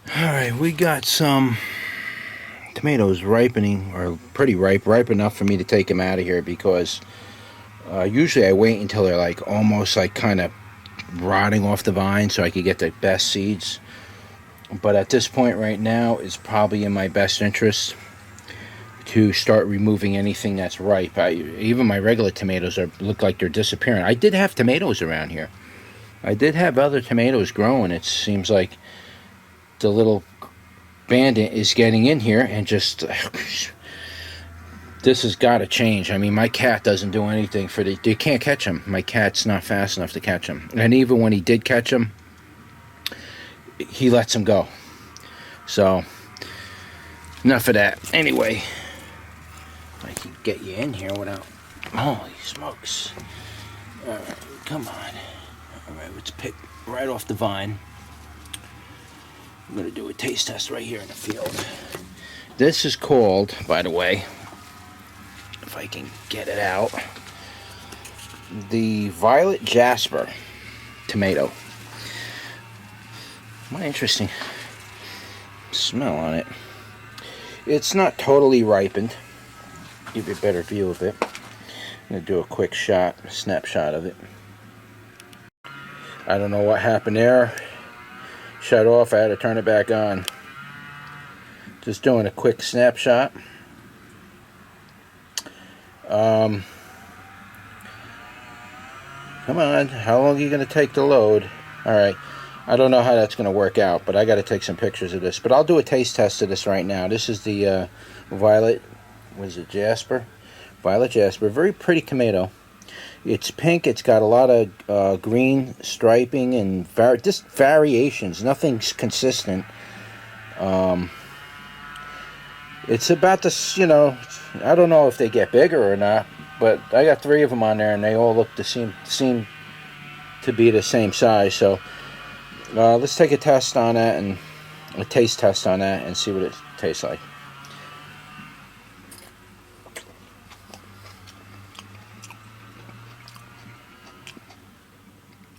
Alright, we got some tomatoes ripening, or pretty ripe enough for me to take them out of here, because usually I wait until they're like almost like kind of rotting off the vine so I could get the best seeds. But at this point right now, it's probably in my best interest to start removing anything that's ripe. Even my regular tomatoes look like they're disappearing. I did have tomatoes around here. I did have other tomatoes growing. It seems like the little bandit is getting in here and just... This has got to change. I mean, my cat doesn't do anything for the... You can't catch him. My cat's not fast enough to catch him. And even when he did catch him, he lets him go. So, enough of that. Anyway, I can get you in here without... Holy smokes. Alright, come on. Alright, let's pick right off the vine. I'm going to do a taste test right here in the field. This is called, by the way, if I can get it out, the Violet Jasper tomato. What interesting smell on it. It's not totally ripened. Give you a better view of it. I'm going to do a quick snapshot of it. I don't know what happened there. Shut off, I had to turn it back on. Just doing a quick snapshot. Come on, how long are you going to take to load? Alright, I don't know how that's going to work out, but I got to take some pictures of this. But I'll do a taste test of this right now. This is the Violet, what is it, Jasper? Violet Jasper, very pretty tomato. It's pink, it's got a lot of green striping and just variations, nothing's consistent. It's about this, you know, I don't know if they get bigger or not, but I got 3 of them on there and they all look seem to be the same size. So let's take a test on that, and a taste test on that, and see what it tastes like.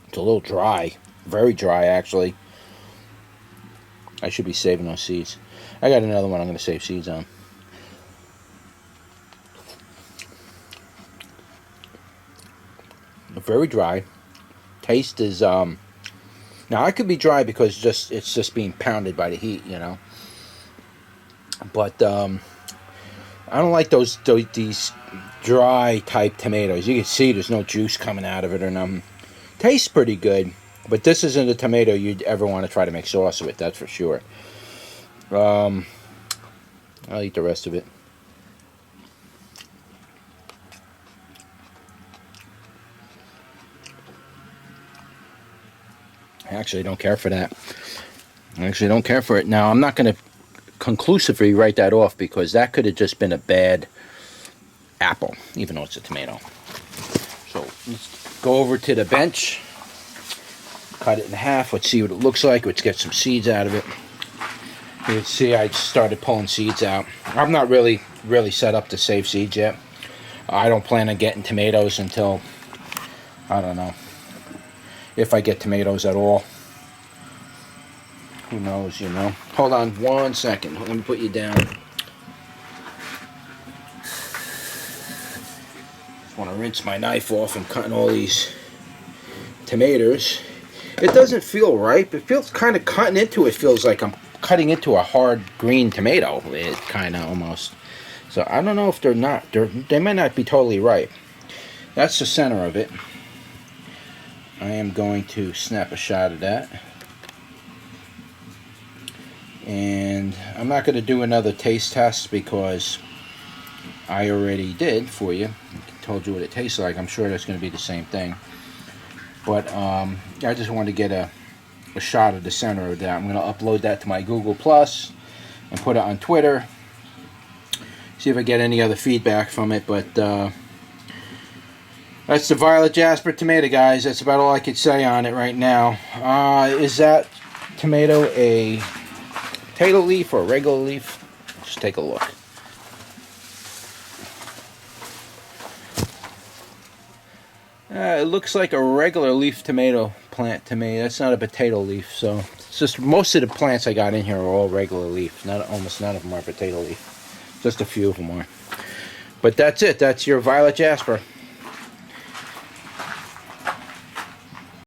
It's a little dry, very dry actually. I should be saving those seeds. I got another one I'm going to save seeds on. Very dry. Taste is now I could be dry because it's just being pounded by the heat, you know. But I don't like these dry type tomatoes. You can see there's no juice coming out of it or nothing. Tastes pretty good, but this isn't a tomato you'd ever want to try to make sauce with, that's for sure. I'll eat the rest of it. I actually don't care for that. I actually don't care for it. Now, I'm not going to conclusively write that off, because that could have just been a bad apple, even though it's a tomato. So, let's go over to the bench, cut it in half. Let's see what it looks like. Let's get some seeds out of it. You can see I started pulling seeds out. I'm not really set up to save seeds yet. I don't plan on getting tomatoes until, I don't know, if I get tomatoes at all. Who knows, you know. Hold on 1 second. Let me put you down. Just want to rinse my knife off. I'm cutting all these tomatoes. It doesn't feel ripe. It feels kind of cutting into it. Feels like I'm cutting into a hard green tomato. It kind of almost. So I don't know if they're not. They might not be totally ripe. That's the center of it. I am going to snap a shot of that. And I'm not going to do another taste test because I already did for you. I told you what it tastes like. I'm sure that's going to be the same thing. But I just wanted to get a shot of the center of that. I'm going to upload that to my Google Plus and put it on Twitter. See if I get any other feedback from it. But that's the Violet Jasper tomato, guys. That's about all I could say on it right now. Is that tomato a potato leaf or a regular leaf? Just take a look. It looks like a regular leaf tomato plant to me. That's not a potato leaf, so It's just most of the plants I got in here are all regular leaf. Almost none of them are potato leaf. Just a few of them are. But that's it. That's your violet jasper.